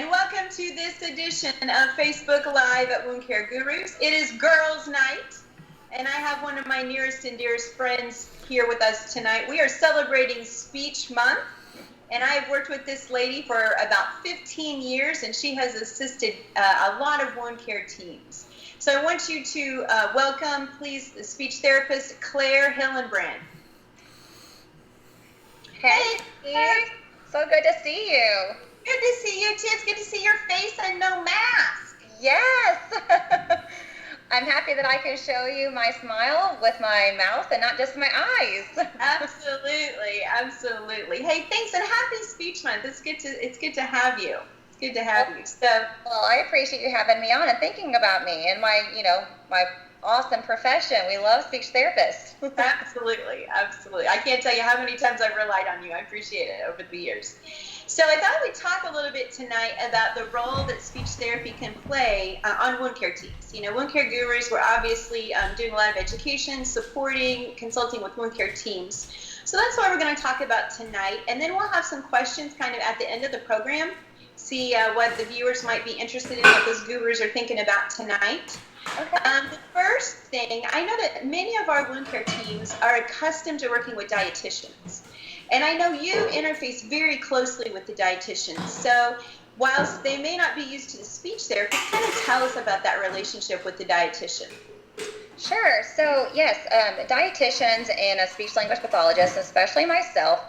and welcome to this edition of Facebook Live at Wound Care Gurus. It is Girls' Night, and I have one of my nearest and dearest friends here with us tonight. We are celebrating Speech Month, and I've worked with this lady for about 15 years, and she has assisted a lot of wound care teams. So I want you to welcome, please, the speech therapist, Claire Hillenbrand. Hey, Steve. So good to see you. Good to see you, too. It's good to see your face and no mask. Yes. I'm happy that I can show you my smile with my mouth and not just my eyes. Absolutely, absolutely. Hey, thanks, and happy Speech Month. It's good to have you. It's good to have you. So, well, I appreciate you having me on and thinking about me and my awesome profession. We love speech therapists. Absolutely, absolutely. I can't tell you how many times I've relied on you. I appreciate it over the years. So I thought we'd talk a little bit tonight about the role that speech therapy can play on wound care teams. You know, wound care gurus, we're obviously doing a lot of education, supporting, consulting with wound care teams. So that's what we're going to talk about tonight. And then we'll have some questions kind of at the end of the program, see what the viewers might be interested in, what those gurus are thinking about tonight. Okay. The first thing, I know that many of our wound care teams are accustomed to working with dietitians. And I know you interface very closely with the dietitians. So whilst they may not be used to the speech therapy, kind of tell us about that relationship with the dietitian. Sure. So yes, dietitians and a speech language pathologist, especially myself,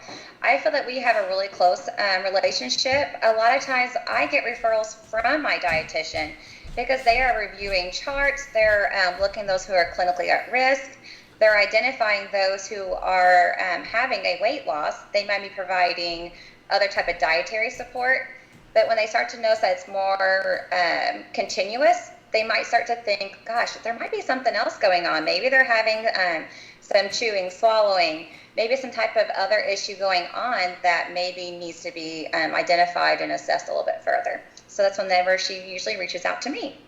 I feel that we have a really close relationship. A lot of times I get referrals from my dietitian because they are reviewing charts, they're looking at those who are clinically at risk, they're identifying those who are having a weight loss. They might be providing other type of dietary support, but when they start to notice that it's more continuous, they might start to think, gosh, there might be something else going on. Maybe they're having some chewing, swallowing, maybe some type of other issue going on that maybe needs to be identified and assessed a little bit further. So that's whenever she usually reaches out to me.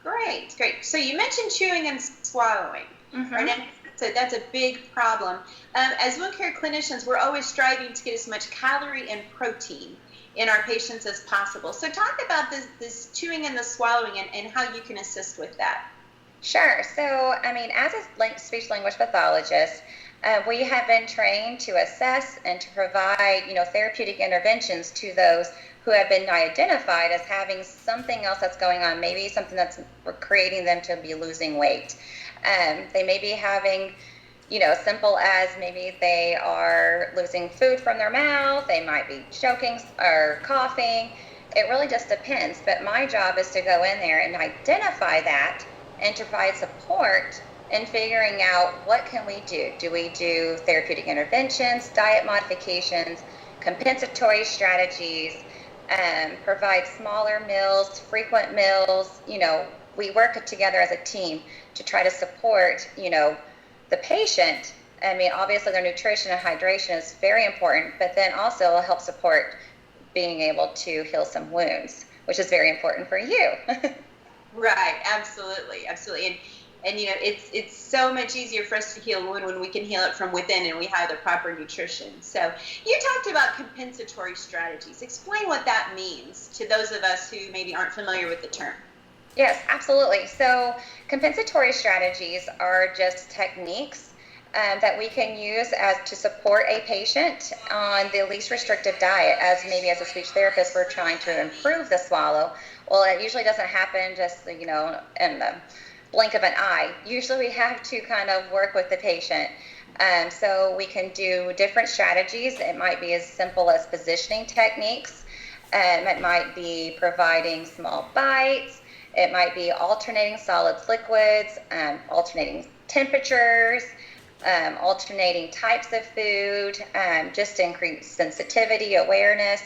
Great, great. So you mentioned chewing and swallowing. Mm-hmm. Right? So that's a big problem. As wound care clinicians, we're always striving to get as much calorie and protein in our patients as possible. So talk about this chewing and the swallowing and how you can assist with that. Sure. So, I mean, as a speech language pathologist, we have been trained to assess and to provide, therapeutic interventions to those who have been identified as having something else that's going on, maybe something that's creating them to be losing weight. They may be having, simple as maybe they are losing food from their mouth, they might be choking or coughing. It really just depends. But my job is to go in there and identify that and to provide support in figuring out what can we do. Do we do therapeutic interventions, diet modifications, compensatory strategies, provide smaller meals, frequent meals? We work together as a team to try to support, the patient. I mean, obviously their nutrition and hydration is very important, but then also help support being able to heal some wounds, which is very important for you. Right, absolutely, absolutely. And it's so much easier for us to heal a wound when we can heal it from within and we have the proper nutrition. So you talked about compensatory strategies. Explain what that means to those of us who maybe aren't familiar with the term. Yes, absolutely. So compensatory strategies are just techniques that we can use to support a patient on the least restrictive diet. As a speech therapist, we're trying to improve the swallow. Well, it usually doesn't happen just, in the blink of an eye. Usually we have to kind of work with the patient. So we can do different strategies. It might be as simple as positioning techniques. It might be providing small bites. It might be alternating solids, liquids, alternating temperatures, alternating types of food, just to increase sensitivity, awareness.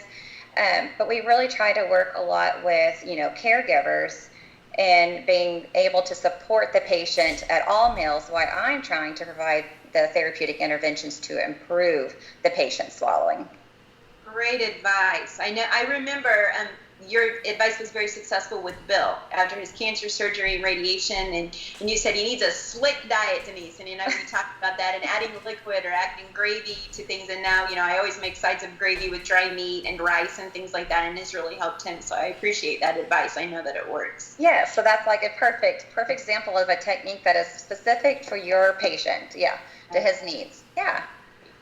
But we really try to work a lot with, caregivers and being able to support the patient at all meals while I'm trying to provide the therapeutic interventions to improve the patient's swallowing. Great advice. I remember your advice was very successful with Bill after his cancer surgery and radiation, and you said he needs a slick diet, Denise, and we talked about that and adding liquid or adding gravy to things, and now I always make sides of gravy with dry meat and rice and things like that, and it's really helped him, so I appreciate that advice. I know that it works. Yeah, so that's like a perfect example of a technique that is specific for your patient, to his needs. Yeah.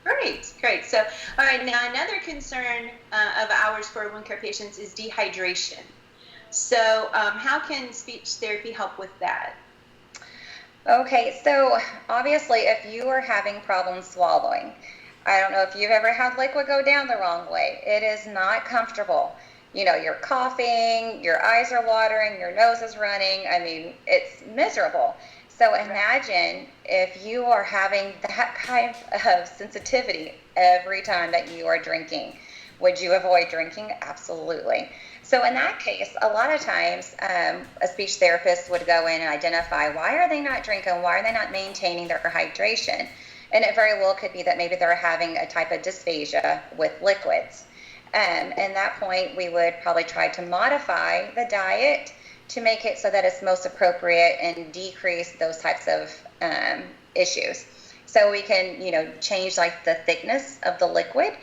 Great. So, all right, now another concern of ours for wound care patients is dehydration. So, how can speech therapy help with that? Okay, so obviously if you are having problems swallowing, I don't know if you've ever had liquid go down the wrong way. It is not comfortable. You're coughing, your eyes are watering, your nose is running. I mean, it's miserable. So imagine if you are having that kind of sensitivity every time that you are drinking. Would you avoid drinking? Absolutely. So in that case, a lot of times a speech therapist would go in and identify, why are they not drinking? Why are they not maintaining their hydration? And it very well could be that maybe they're having a type of dysphagia with liquids. And at that point, we would probably try to modify the diet to make it so that it's most appropriate and decrease those types of issues. So we can, change like the thickness of the liquid.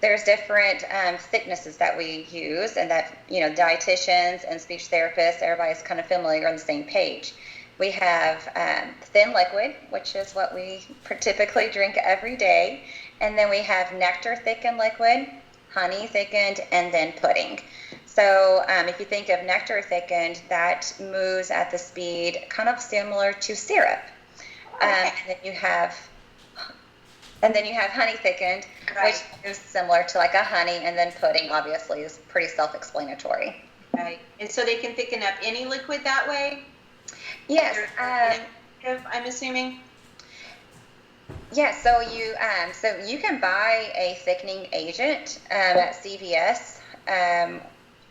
There's different thicknesses that we use, and that, dietitians and speech therapists, everybody's kind of familiar on the same page. We have thin liquid, which is what we typically drink every day. And then we have nectar thickened liquid, honey thickened, and then pudding. So if you think of nectar thickened, that moves at the speed kind of similar to syrup. And then you have honey thickened, which is similar to like a honey, and then pudding obviously is pretty self-explanatory. Right. And so they can thicken up any liquid that way? Yes. I'm assuming. Yeah, so you can buy a thickening agent at CVS.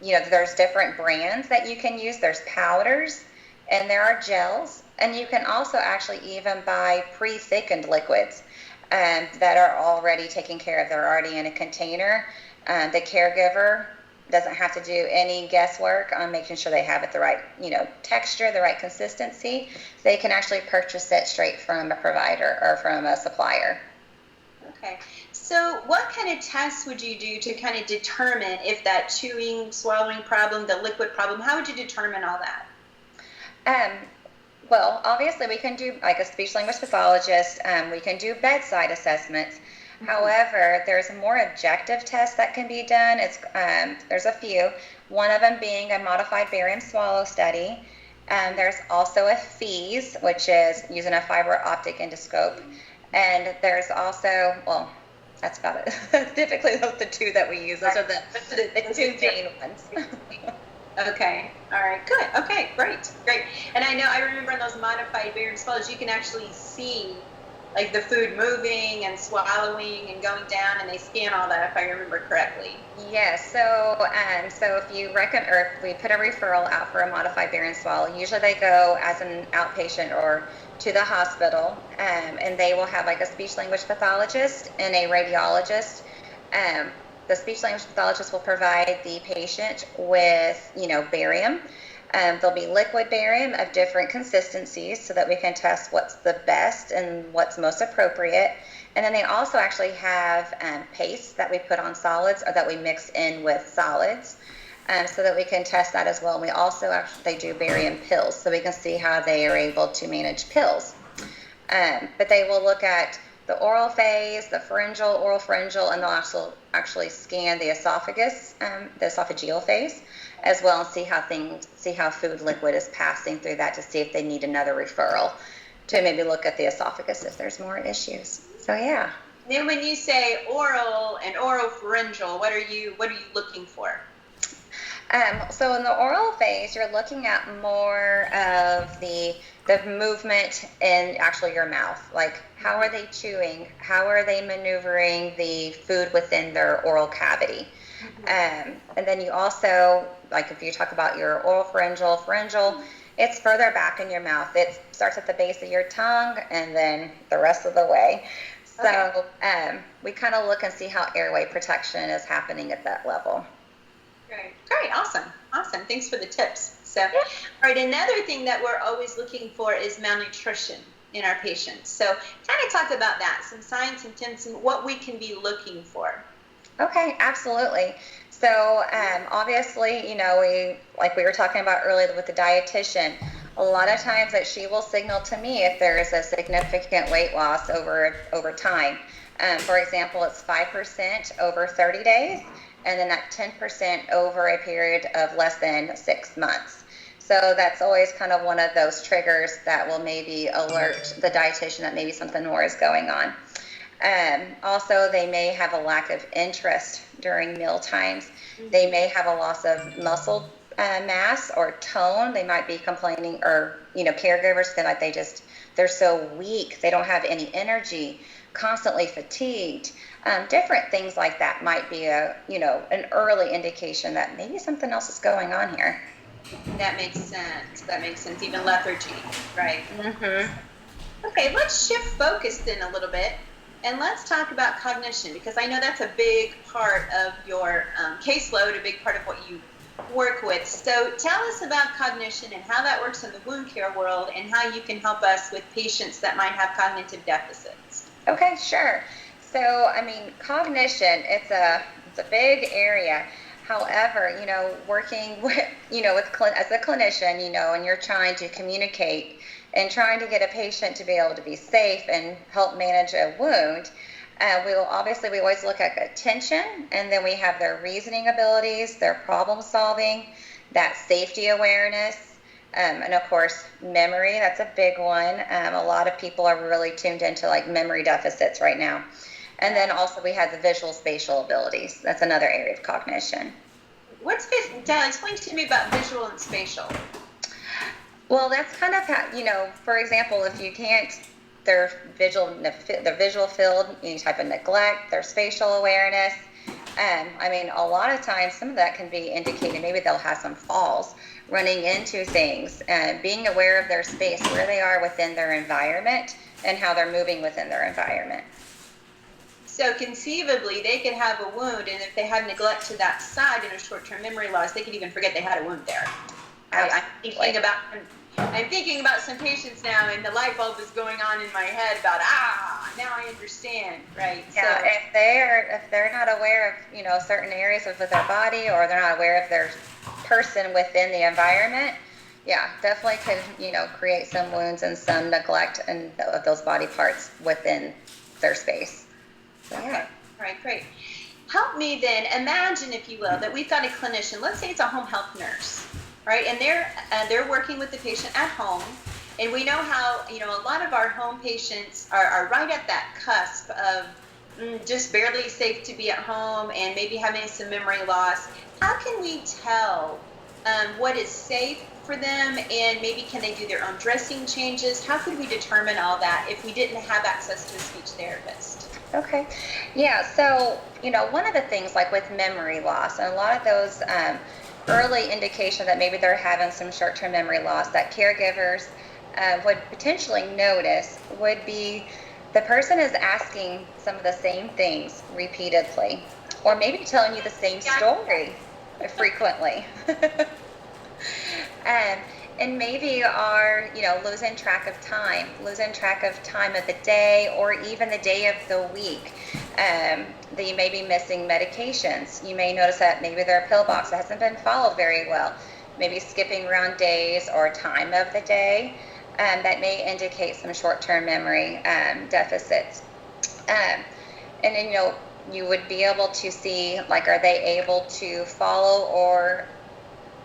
There's different brands that you can use. There's powders and there are gels, and you can also actually even buy pre-thickened liquids that are already taken care of. They're already in a container. The caregiver doesn't have to do any guesswork on making sure they have it the right, texture, the right consistency. They can actually purchase it straight from a provider or from a supplier. Okay. So what kind of tests would you do to kind of determine if that chewing, swallowing problem, the liquid problem, how would you determine all that? Well, obviously we can do, like a speech language pathologist, we can do bedside assessments. Mm-hmm. However, there's a more objective test that can be done. There's a few. One of them being a modified barium swallow study. There's also a FEES, which is using a fiber optic endoscope. And there's also, well, that's about it. Typically, those are the two that we use. Those are the two main ones. Okay. All right. Good. Okay. Great. And I remember in those modified barium swallows, you can actually see like the food moving and swallowing and going down, and they scan all that if I remember correctly. Yes. So if you recommend, or if we put a referral out for a modified barium swallow, usually they go as an outpatient or to the hospital, and they will have like a speech language pathologist and a radiologist. The speech language pathologist will provide the patient with, barium. There'll be liquid barium of different consistencies so that we can test what's the best and what's most appropriate. And then they also actually have paste that we put on solids, or that we mix in with solids, so that we can test that as well. And we also they do barium pills, so we can see how they are able to manage pills. But they will look at the oral phase, the oral pharyngeal, and they'll also actually scan the esophagus, the esophageal phase, as well, and see how food liquid is passing through that, to see if they need another referral to maybe look at the esophagus if there's more issues. So yeah. Then when you say oral and oropharyngeal, what are you looking for? So in the oral phase, you're looking at more of the movement in actually your mouth. Like, how are they chewing? How are they maneuvering the food within their oral cavity? Mm-hmm. And then you also, like if you talk about your oropharyngeal, it's further back in your mouth. It starts at the base of your tongue and then the rest of the way. So we kind of look and see how airway protection is happening at that level. Great. Great. Awesome. Awesome. Thanks for the tips. So, all right. Another thing that we're always looking for is malnutrition in our patients. So kind of talk about that, some signs, symptoms, and what we can be looking for. Okay, absolutely. So obviously, like we were talking about earlier with the dietitian, a lot of times that she will signal to me if there is a significant weight loss over time. For example, it's 5% over 30 days, and then that 10% over a period of less than 6 months. So that's always kind of one of those triggers that will maybe alert the dietitian that maybe something more is going on. Also, they may have a lack of interest during meal times. They may have a loss of muscle mass or tone. They might be complaining, or caregivers feel like they're so weak. They don't have any energy, constantly fatigued. Different things like that might be an early indication that maybe something else is going on here. That makes sense. That makes sense. Even lethargy, right? Mm-hmm. Okay, let's shift focus then a little bit, and let's talk about cognition, because I know that's a big part of your caseload, a big part of what you work with. So tell us about cognition and how that works in the wound care world, and how you can help us with patients that might have cognitive deficits. Okay, sure. So, cognition, it's a big area. However, working with, as a clinician, and you're trying to communicate and trying to get a patient to be able to be safe and help manage a wound, we always look at attention, and then we have their reasoning abilities, their problem solving, that safety awareness, and of course, memory. That's a big one. A lot of people are really tuned into like memory deficits right now. And then also we have the visual spatial abilities. That's another area of cognition. Explain to me about visual and spatial. Well, that's kind of how, for example, if you can't, their visual field, any type of neglect, their spatial awareness. A lot of times some of that can be indicated. Maybe they'll have some falls, running into things, and being aware of their space, where they are within their environment, and how they're moving within their environment. So conceivably, they could have a wound, and if they have neglect to that side in a short-term memory loss, they could even forget they had a wound there. I'm thinking about some patients now, and the light bulb is going on in my head about now I understand, right? Yeah. So if they're not aware of certain areas with their body, or they're not aware of their person within the environment, yeah, definitely could create some wounds and some neglect of those body parts within their space. Okay. All right, great. Help me then imagine, if you will, that we've got a clinician. Let's say it's a home health nurse, right? And they're working with the patient at home, and we know how a lot of our home patients are right at that cusp of just barely safe to be at home and maybe having some memory loss. How can we tell what is safe for them, and maybe can they do their own dressing changes? How could we determine all that if we didn't have access to a speech therapist? Okay. Yeah. So, one of the things like with memory loss, and a lot of those early indication that maybe they're having some short-term memory loss that caregivers would potentially notice would be the person is asking some of the same things repeatedly, or maybe telling you the same story frequently. And maybe are, losing track of time of the day, or even the day of the week. That you may be missing medications. You may notice that maybe their pill box hasn't been followed very well. Maybe skipping around days or time of the day. That may indicate some short-term memory deficits. And then, you would be able to see, like, are they able to follow or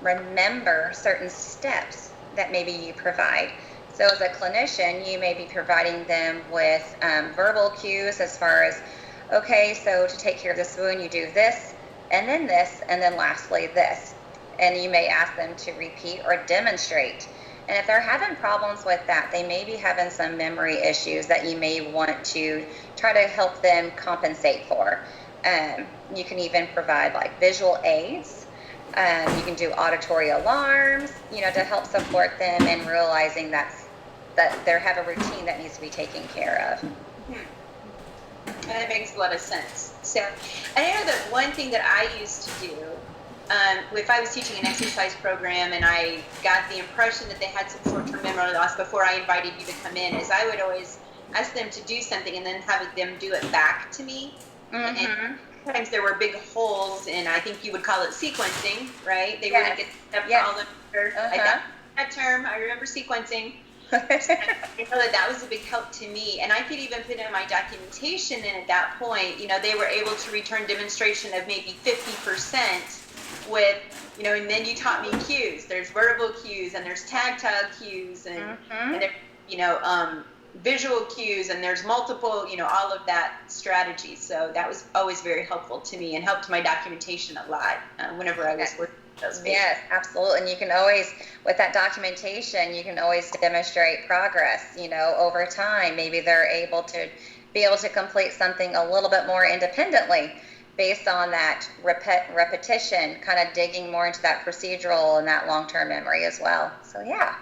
remember certain steps that maybe you provide. So as a clinician, you may be providing them with verbal cues as far as, okay, so to take care of this wound, you do this, and then lastly this. And you may ask them to repeat or demonstrate. And if they're having problems with that, they may be having some memory issues that you may want to try to help them compensate for. You can even provide like visual aids. You can do auditory alarms, to help support them in realizing that they have a routine that needs to be taken care of. Mm-hmm. And that makes a lot of sense. So I know that one thing that I used to do if I was teaching an exercise program and I got the impression that they had some short-term memory loss before I invited you to come in, is I would always ask them to do something and then have them do it back to me. And sometimes there were big holes, and I think you would call it sequencing, right? They wouldn't get stepped all over. I thought that term. I remember sequencing. I know that was a big help to me, and I could even put in my documentation. And at that point, they were able to return demonstration of maybe 50% with, and then you taught me cues. There's verbal cues, and there's tactile cues, and there, visual cues, and there's multiple, all of that strategy. So that was always very helpful to me and helped my documentation a lot whenever I was working with those patients. Yes, absolutely. And you can always, with that documentation, you can always demonstrate progress, over time. Maybe they're able to complete something a little bit more independently based on that repetition, kind of digging more into that procedural and that long-term memory as well. So, yeah.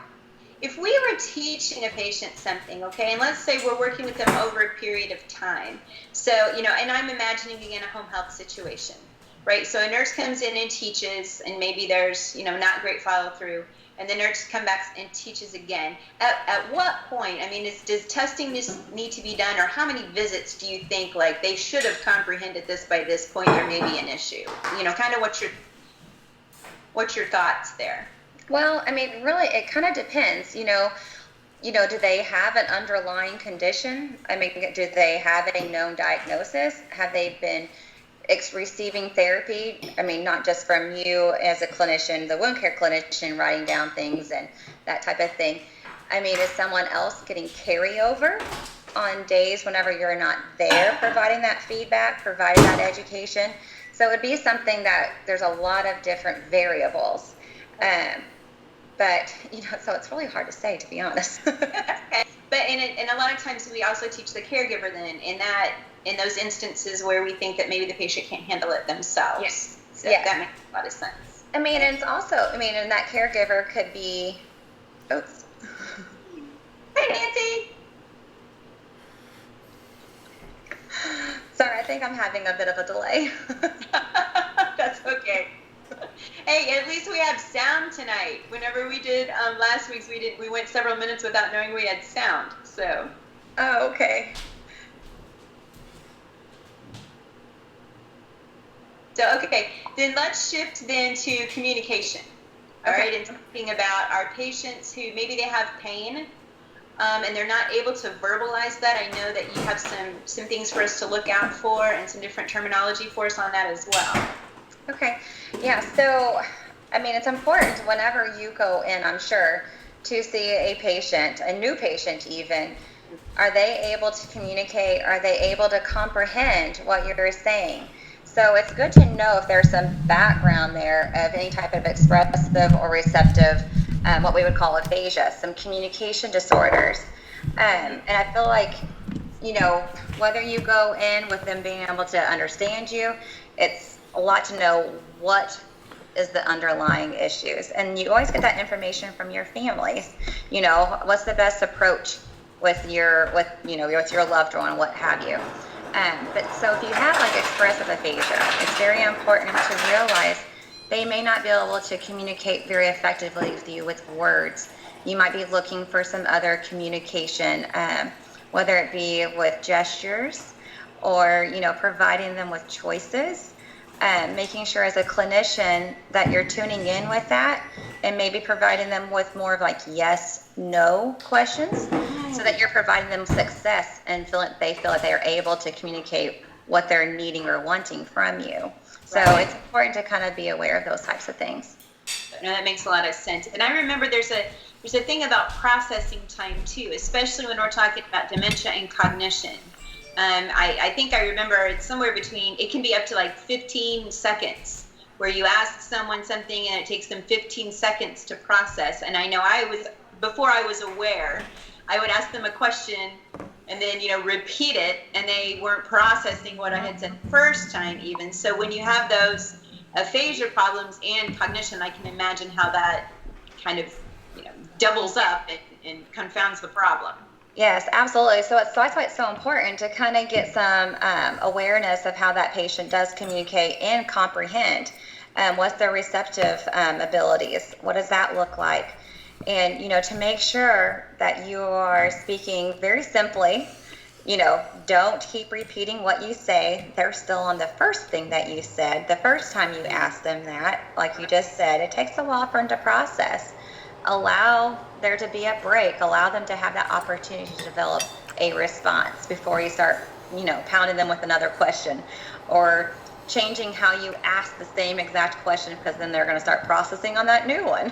If we were teaching a patient something, okay, and let's say we're working with them over a period of time, so, and I'm imagining again a home health situation, right? So a nurse comes in and teaches, and maybe there's, not great follow through, and the nurse comes back and teaches again. At what point, does testing need to be done, or how many visits do you think, like, they should have comprehended this by this point, there may be an issue? Kind of what's your thoughts there? Well, really, it kind of depends. Do they have an underlying condition? Do they have a known diagnosis? Have they been receiving therapy? Not just from you as a clinician, the wound care clinician, writing down things and that type of thing. Is someone else getting carryover on days whenever you're not there, providing that feedback, providing that education? So it would be something that there's a lot of different variables. But, so it's really hard to say, to be honest. Okay. But and a lot of times we also teach the caregiver then in those instances where we think that maybe the patient can't handle it themselves. Yes. So that makes a lot of sense. And it's also, and that caregiver could be, oops. Hi, Nancy. Sorry, I think I'm having a bit of a delay. That's okay. Hey, at least we have sound tonight. Whenever we did last week's, we went several minutes without knowing we had sound. So. Oh, okay. So okay, then let's shift then to communication. All right, and talking about our patients who maybe they have pain, and they're not able to verbalize that. I know that you have some things for us to look out for and some different terminology for us on that as well. Okay. Yeah. So, it's important whenever you go in, I'm sure, to see a patient, a new patient even, are they able to communicate? Are they able to comprehend what you're saying? So it's good to know if there's some background there of any type of expressive or receptive, what we would call aphasia, some communication disorders. And I feel like, whether you go in with them being able to understand you, it's a lot to know what is the underlying issues. And you always get that information from your families. What's the best approach with your loved one, what have you. But so if you have expressive aphasia, it's very important to realize they may not be able to communicate very effectively with you with words. You might be looking for some other communication, whether it be with gestures or, providing them with choices. Making sure as a clinician that you're tuning in with that and maybe providing them with more of yes, no questions so that you're providing them success and they feel like they are able to communicate what they're needing or wanting from you. So it's important to kind of be aware of those types of things. No, that makes a lot of sense. And I remember there's a thing about processing time too, especially when we're talking about dementia and cognition. I think I remember it's somewhere between, it can be up to 15 seconds where you ask someone something and it takes them 15 seconds to process. And I know before I was aware, I would ask them a question and then, repeat it, and they weren't processing what I had said the first time even. So when you have those aphasia problems and cognition, I can imagine how that kind of, doubles up and confounds the problem. Yes, absolutely. So that's why it's so important to kind of get some awareness of how that patient does communicate and comprehend. What's their receptive abilities? What does that look like? And, to make sure that you are speaking very simply, don't keep repeating what you say. They're still on the first thing that you said. The first time you ask them that, like you just said, it takes a while for them to process. Allow there to be a break. Allow them to have that opportunity to develop a response before you start, pounding them with another question or changing how you ask the same exact question, because then they're going to start processing on that new one.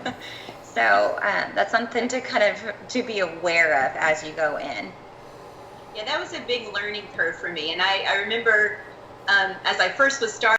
So that's something to be aware of as you go in. Yeah, that was a big learning curve for me. And I remember as I first was starting,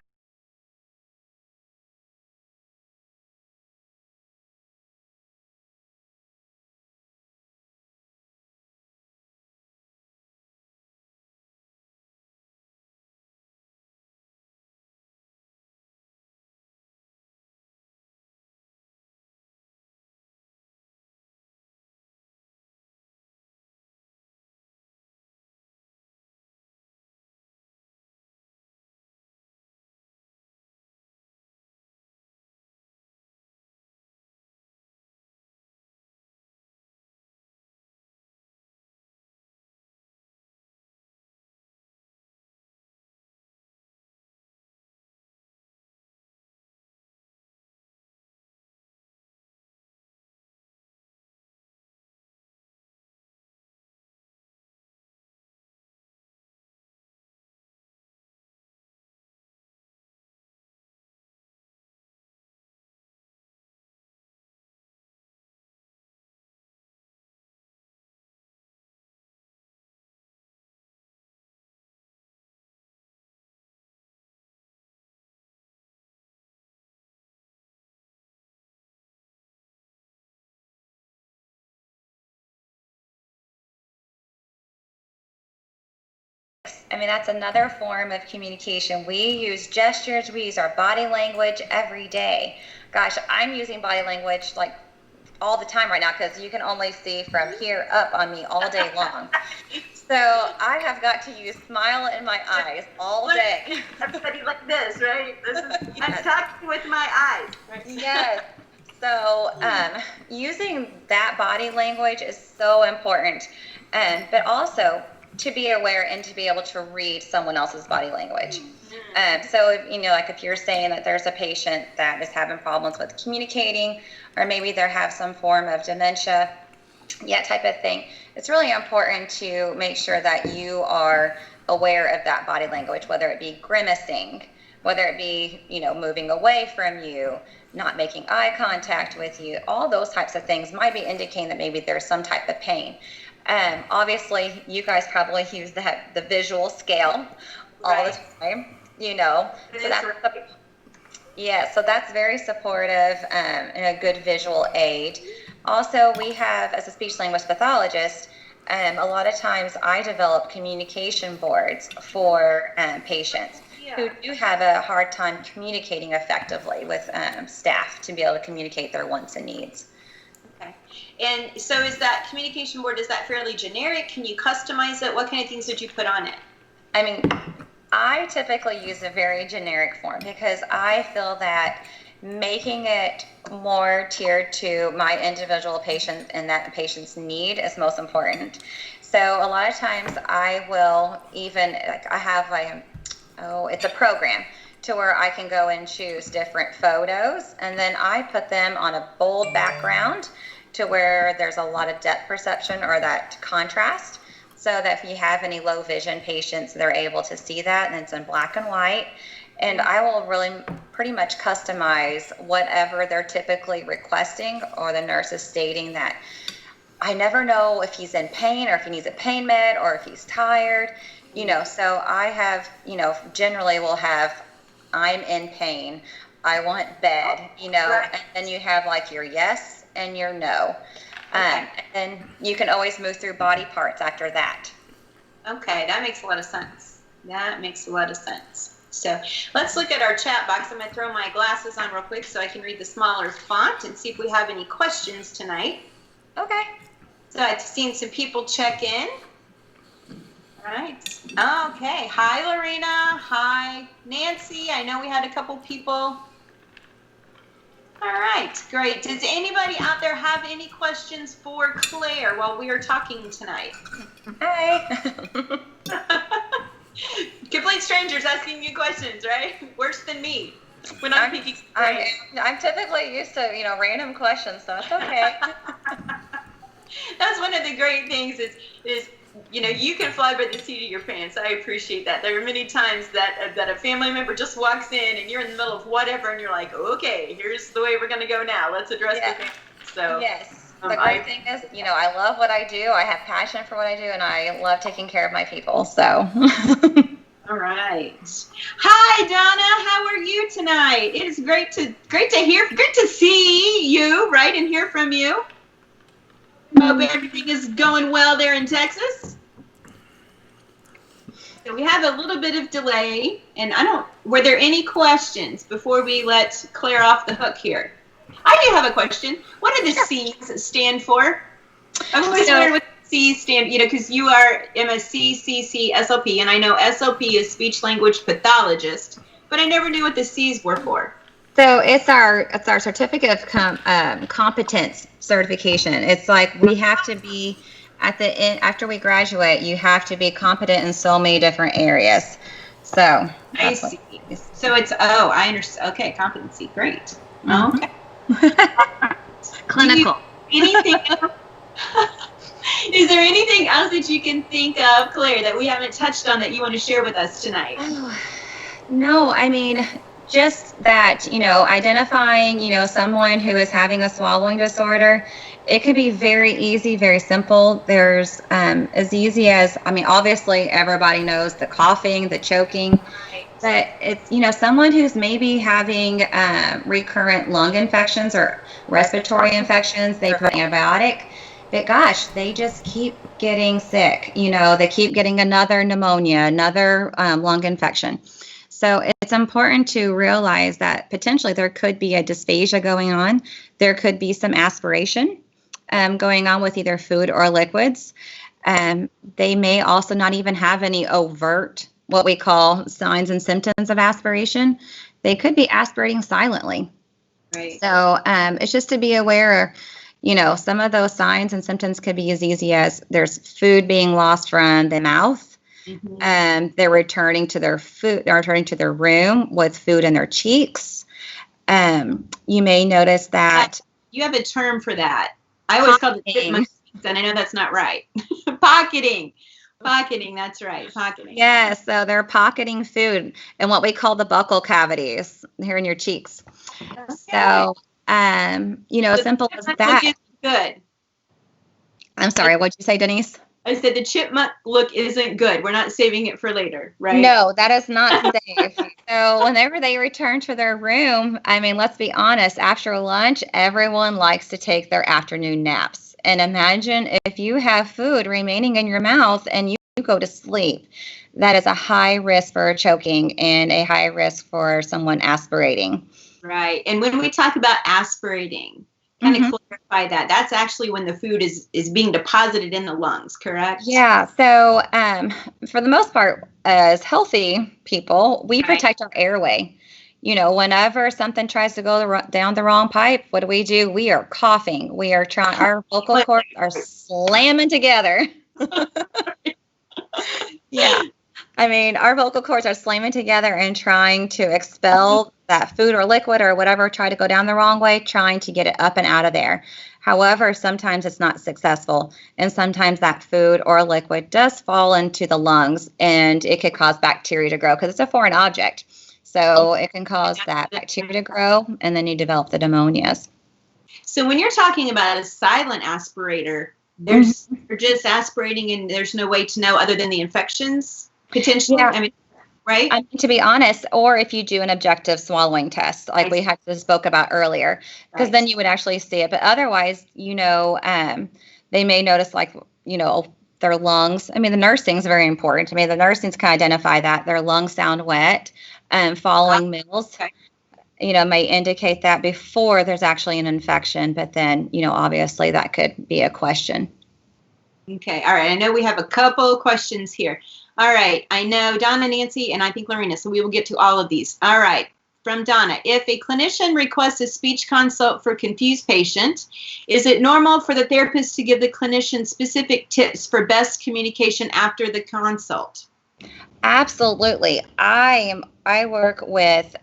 I mean, that's another form of communication. We use gestures, we use our body language every day. Gosh, I'm using body language like all the time right now, because you can only see from here up on me all day long. So I have got to use smile in my eyes all day. Everybody like this, right? I'm talking with my eyes. Right? Yes. So using that body language is so important, but also to be aware and to be able to read someone else's body language. So if you're saying that there's a patient that is having problems with communicating, or maybe they have some form of dementia, type of thing, it's really important to make sure that you are aware of that body language, whether it be grimacing, whether it be, moving away from you, not making eye contact with you. All those types of things might be indicating that maybe there's some type of pain. Obviously, you guys probably use the visual scale all the time, So that's very supportive and a good visual aid. Also, we have, as a speech language pathologist, a lot of times I develop communication boards for patients who do have a hard time communicating effectively with staff to be able to communicate their wants and needs. Okay. And so is that communication board, is that fairly generic? Can you customize it? What kind of things did you put on it? I mean, I typically use a very generic form, because I feel that making it more tiered to my individual patient and that patient's need is most important. So a lot of times I will even, I have it's a program to where I can go and choose different photos, and then I put them on a bold background to where there's a lot of depth perception or that contrast, so that if you have any low vision patients, they're able to see that, and it's in black and white. And I will really pretty much customize whatever they're typically requesting, or the nurse is stating that I never know if he's in pain or if he needs a pain med or if he's tired, so I have, generally will have, I'm in pain, I want bed, right. And then you have like your yes and your no. Okay. And you can always move through body parts after that. Okay, that makes a lot of sense. So let's look at our chat box. I'm going to throw my glasses on real quick so I can read the smaller font and see if we have any questions tonight. Okay. So I've seen some people check in. All right. Okay. Hi, Lorena. Hi, Nancy. I know we had a couple people All right, great. Does anybody out there have any questions for Claire while we are talking tonight? Hi. Complete strangers asking you questions, right? Worse than me when I'm picking. I'm typically used to, random questions, so it's okay. That's one of the great things is you can fly by the seat of your pants. I appreciate that. There are many times that a family member just walks in and you're in the middle of whatever and you're like, okay, here's the way we're going to go now. Let's address the family. So yes, the great thing is, I love what I do. I have passion for what I do, and I love taking care of my people. So. All right. Hi, Donna. How are you tonight? It is great to see you, right, and hear from you. Hope everything is going well there in Texas. So we have a little bit of delay, and were there any questions before we let Claire off the hook here? I do have a question. What do the C's stand for? I've always wondered what the C's stand, because you are MSc, CC, SLP, and I know SLP is speech language pathologist, but I never knew what the C's were for. So it's our certificate of competence certification. It's like we have to be at the end after we graduate. You have to be competent in so many different areas. So I see. So it's I understand. Okay, competency. Great. Okay. Clinical. Anything else? Is there anything else that you can think of, Claire, that we haven't touched on that you want to share with us tonight? No, I mean, just that, identifying, someone who is having a swallowing disorder, it can be very easy, very simple. There's as easy as, obviously everybody knows the coughing, the choking, but it's, someone who's maybe having recurrent lung infections or respiratory infections, they put antibiotic, but gosh, they just keep getting sick. They keep getting another pneumonia, another lung infection. So it's important to realize that potentially there could be a dysphagia going on. There could be some aspiration going on with either food or liquids. They may also not even have any overt, what we call signs and symptoms of aspiration. They could be aspirating silently. Right. So it's just to be aware, some of those signs and symptoms could be as easy as there's food being lost from the mouth. Mm-hmm. They're returning to their room with food in their cheeks. You may notice that you have a term for that. I always call it chipmunk, and I know that's not right. Pocketing, that's right. Pocketing. Yeah, so they're pocketing food in what we call the buccal cavities here in your cheeks. Okay. So, simple as that. Good. I'm sorry, what'd you say, Denise? I said the chipmunk look isn't good. We're not saving it for later, right? No, that is not safe. So whenever they return to their room, let's be honest, after lunch, everyone likes to take their afternoon naps. And imagine if you have food remaining in your mouth and you go to sleep. That is a high risk for choking and a high risk for someone aspirating. Right. And when we talk about aspirating, kind of clarify that. That's actually when the food is being deposited in the lungs, correct? Yeah. So for the most part, as healthy people, we protect our airway. Whenever something tries to go down the wrong pipe, what do? We are coughing. We are trying. Our vocal cords are slamming together. Yeah. Our vocal cords are slamming together and trying to expel that food or liquid or whatever, try to go down the wrong way, trying to get it up and out of there. However, sometimes it's not successful. And sometimes that food or liquid does fall into the lungs and it could cause bacteria to grow because it's a foreign object. So it can cause that bacteria to grow and then you develop the pneumonias. So when you're talking about a silent aspirator, they're just aspirating and there's no way to know other than the infections potentially? Yeah. Right? To be honest, or if you do an objective swallowing test, like we spoke about earlier, because then you would actually see it. But otherwise, they may notice their lungs. The nursing is very important. The nursings can identify that their lungs sound wet. Following meals, may indicate that before there's actually an infection. But then, obviously that could be a question. Okay. All right. I know we have a couple questions here. All right. I know Donna, Nancy, and I think Lorena, so we will get to all of these. All right. from Donna. If a clinician requests a speech consult for a confused patient, is it normal for the therapist to give the clinician specific tips for best communication after the consult? Absolutely. I work with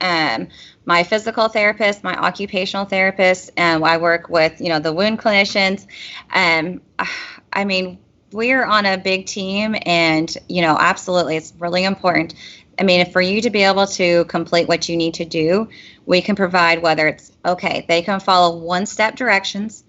my physical therapist, my occupational therapist, and I work with the wound clinicians. I mean, we're on a big team, and absolutely, it's really important. I mean, for you to be able to complete what you need to do, we can provide whether it's they can follow one-step directions,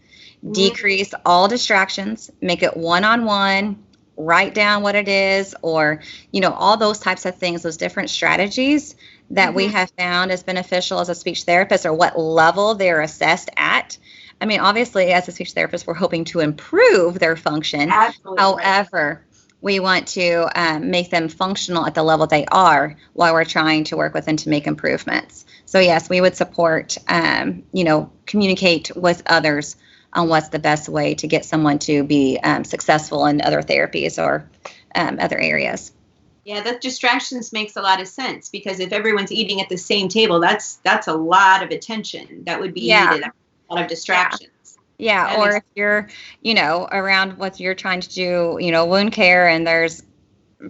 decrease all distractions, make it one-on-one, write down what it is, or all those types of things, those different strategies that we have found as beneficial as a speech therapist, or what level they're assessed at. I mean, obviously, as a speech therapist, we're hoping to improve their function. Absolutely. However, we want to make them functional at the level they are while we're trying to work with them to make improvements. So yes, we would support, communicate with others on what's the best way to get someone to be successful in other therapies or other areas. Yeah, that distractions makes a lot of sense, because if everyone's eating at the same table, that's a lot of attention that would be needed. A lot of distractions. Yeah, or if you're, around what you're trying to do, wound care, and there's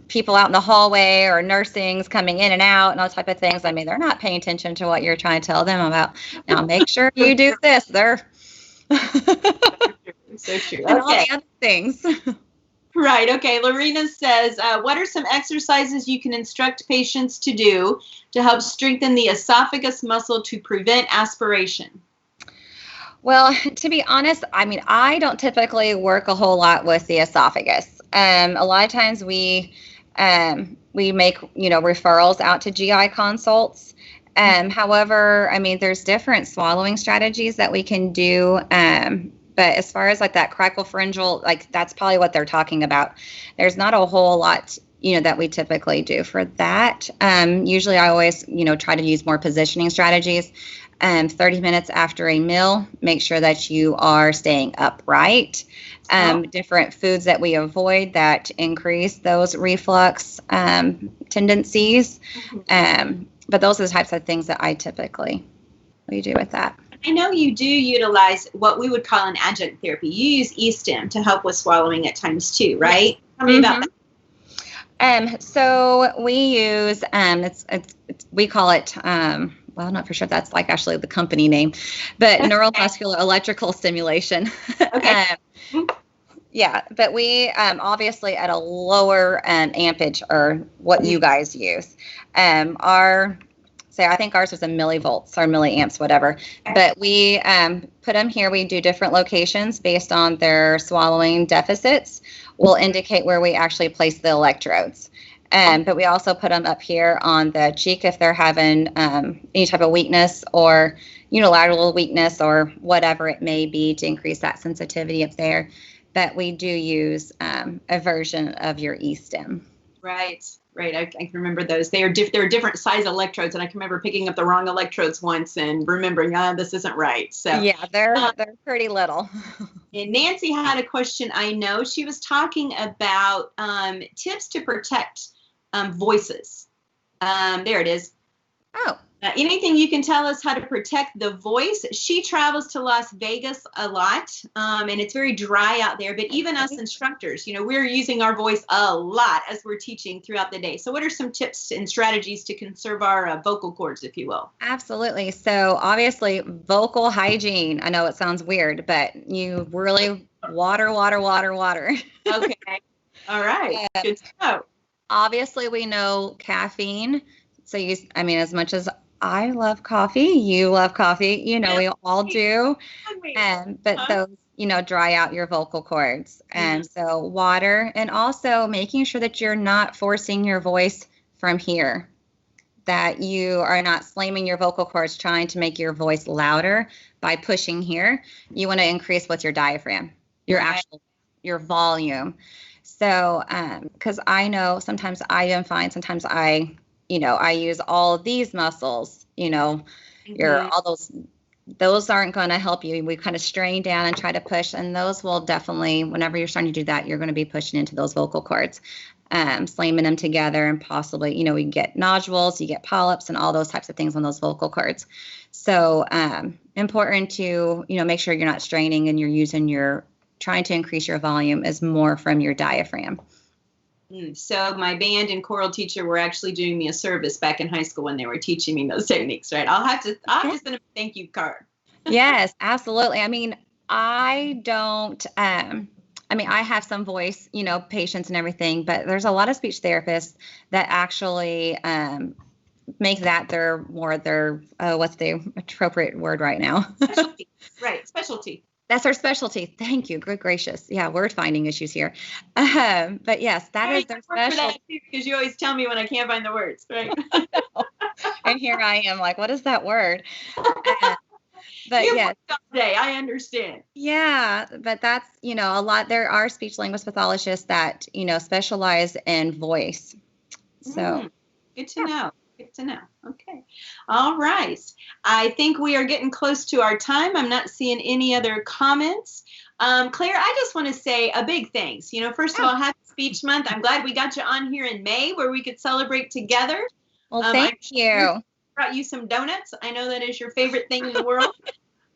people out in the hallway or nursings coming in and out and all type of things. I mean, they're not paying attention to what you're trying to tell them about. Now, make sure you do this. They're so true. And all the other things. Right. Okay. Lorena says, what are some exercises you can instruct patients to do to help strengthen the esophagus muscle to prevent aspiration? Well, to be honest, I mean, I don't typically work a whole lot with the esophagus. A lot of times we make, referrals out to GI consults. However, I mean, there's different swallowing strategies that we can do. But as far as like that cricopharyngeal, like that's probably what they're talking about. There's not a whole lot, that we typically do for that. Usually I always, try to use more positioning strategies. 30 minutes after a meal, make sure that you are staying upright. Different foods that we avoid that increase those reflux tendencies. But those are the types of things that I typically do with that. I know you do utilize what we would call an adjunct therapy. You use e-stim to help with swallowing at times too, right? Tell me about that. So we use, we call it, well, I'm not for sure that's like actually the company name, but neuromuscular electrical stimulation. Okay. Yeah, but we obviously at a lower ampage or what you guys use. I think ours was a millivolts or milliamps, whatever. But we put them here. We do different locations based on their swallowing deficits. We'll indicate where we actually place the electrodes. But we also put them up here on the cheek if they're having any type of weakness or unilateral weakness or whatever it may be to increase that sensitivity up there. But we do use a version of your e-stim. Right. I can remember those. There are different size electrodes, and I can remember picking up the wrong electrodes once and remembering, this isn't right. So yeah, they're pretty little. And Nancy had a question. I know she was talking about tips to protect voices. There it is. Oh. Anything you can tell us how to protect the voice? She travels to Las Vegas a lot, and it's very dry out there. But even us instructors, we're using our voice a lot as we're teaching throughout the day. So what are some tips and strategies to conserve our vocal cords, if you will? Absolutely. So obviously, vocal hygiene. I know it sounds weird, but you really water. Okay. All right. Good to know. Obviously, we know caffeine. So as much as I love coffee, you love coffee, we all do. But those, dry out your vocal cords. And so water, and also making sure that you're not forcing your voice from here, that you are not slamming your vocal cords trying to make your voice louder by pushing here. You want to increase with your diaphragm, your volume. So, because I know sometimes I even find I use all of these muscles, all those aren't going to help you. We kind of strain down and try to push, and those will definitely, whenever you're starting to do that, you're going to be pushing into those vocal cords. slamming them together, and possibly, we get nodules, you get polyps, and all those types of things on those vocal cords. So important to, make sure you're not straining and you're trying to increase your volume is more from your diaphragm. So my band and choral teacher were actually doing me a service back in high school when they were teaching me those techniques, right? I'll have to send them a thank you card. Yes, absolutely. I mean, I don't, I have some voice, patients and everything, but there's a lot of speech therapists that actually make that what's the appropriate word right now? Specialty. Right. Specialty. That's our specialty. Thank you. Good gracious. Yeah, word finding issues here. But yes, that is their specialty. Because you always tell me when I can't find the words, right? And here I am like, what is that word? But yes. Someday, I understand. Yeah, but that's, a lot. There are speech linguist pathologists that, specialize in voice. So good to know. Good to know. Okay. All right. I think we are getting close to our time. I'm not seeing any other comments. Claire, I just want to say a big thanks. First of all, Happy Speech Month. I'm glad we got you on here in May where we could celebrate together. Well, thank you. Brought you some donuts. I know that is your favorite thing in the world.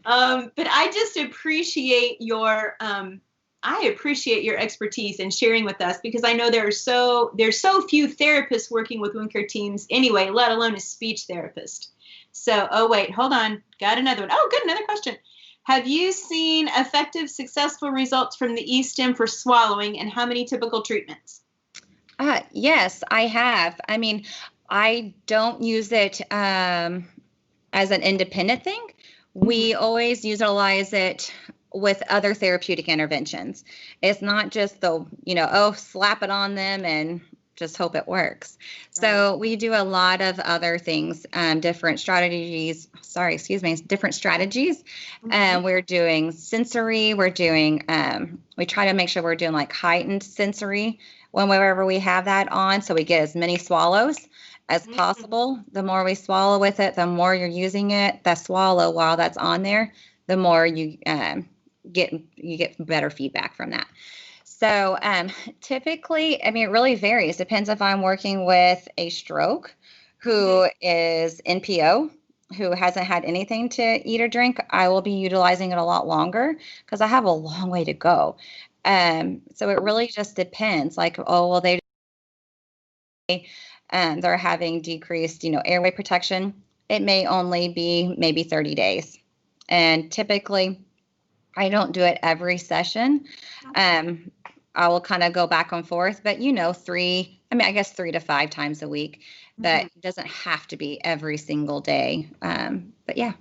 But I just appreciate your expertise and sharing with us, because I know there's so few therapists working with wound care teams anyway, let alone a speech therapist. So, hold on. Got another one. Oh, good. Another question. Have you seen effective, successful results from the e-stim for swallowing, and how many typical treatments? Yes, I have. I mean, I don't use it as an independent thing. We always utilize it with other therapeutic interventions. It's not just slap it on them and just hope it works. Right. So we do a lot of other things, different strategies. We're doing sensory. We're doing, we try to make sure we're doing like heightened sensory whenever we have that on. So we get as many swallows as possible. The more we swallow with it, the more you're using it. That swallow while that's on there, the more you get better feedback from that. So typically, it really varies. Depends if I'm working with a stroke who is NPO, who hasn't had anything to eat or drink. I will be utilizing it a lot longer because I have a long way to go. So it really just depends. Like, they're having decreased, airway protection. It may only be maybe 30 days. And typically, I don't do it every session. I will kind of go back and forth, but 3 to 5 times a week, but it doesn't have to be every single day. But yeah.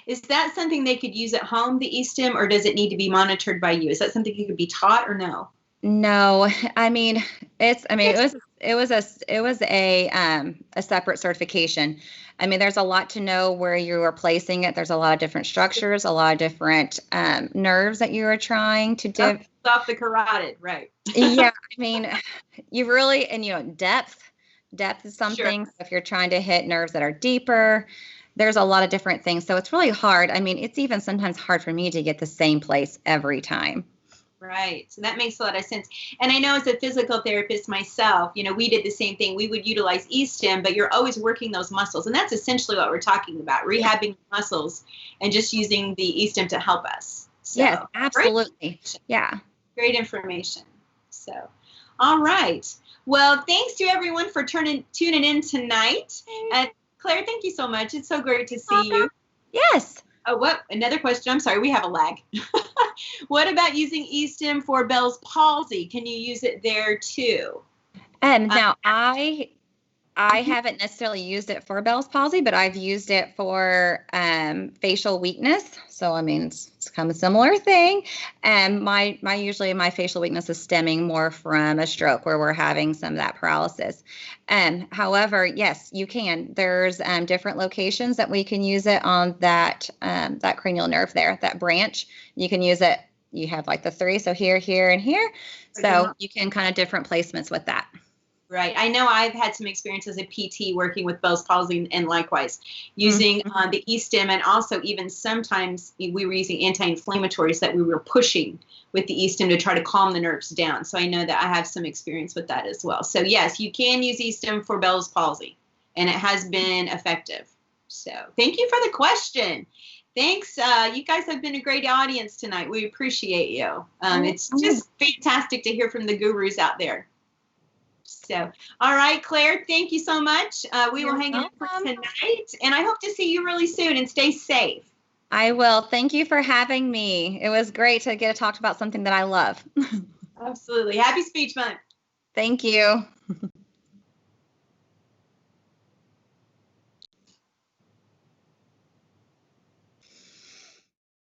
Is that something they could use at home, the e-stim, or does it need to be monitored by you? Is that something you could be taught or no? No, it was a separate certification. There's a lot to know where you are placing it. There's a lot of different structures, a lot of different nerves that you are trying to off the carotid, right? Yeah, you really, and depth is something. Sure. If you're trying to hit nerves that are deeper, there's a lot of different things. So it's really hard. It's even sometimes hard for me to get the same place every time. Right. So that makes a lot of sense. And I know as a physical therapist myself, we did the same thing. We would utilize e-stim, but you're always working those muscles. And that's essentially what we're talking about, rehabbing muscles and just using the e-stim to help us. So, yes, absolutely. Yeah. Great information. So, all right. Well, thanks to everyone for tuning in tonight. And Claire, thank you so much. It's so great to see you. Yes. Oh, what? Another question. I'm sorry, we have a lag. What about using e-stim for Bell's palsy? Can you use it there too? Now I haven't necessarily used it for Bell's palsy, but I've used it for facial weakness. So it's kind of a similar thing. And usually my facial weakness is stemming more from a stroke where we're having some of that paralysis. However, yes, you can. There's different locations that we can use it on that cranial nerve there, that branch. You can use it. You have like the 3, so here, and here. So you can kind of different placements with that. Right. I know I've had some experience as a PT working with Bell's palsy and likewise using the e-stim, and also even sometimes we were using anti-inflammatories that we were pushing with the e-stim to try to calm the nerves down. So I know that I have some experience with that as well. So yes, you can use e-stim for Bell's palsy, and it has been effective. So thank you for the question. Thanks. You guys have been a great audience tonight. We appreciate you. It's just fantastic to hear from the gurus out there. So, all right, Claire, thank you so much. We will hang out for tonight, and I hope to see you really soon, and stay safe. I will. Thank you for having me. It was great to get to talk about something that I love. Absolutely. Happy Speech Month. Thank you.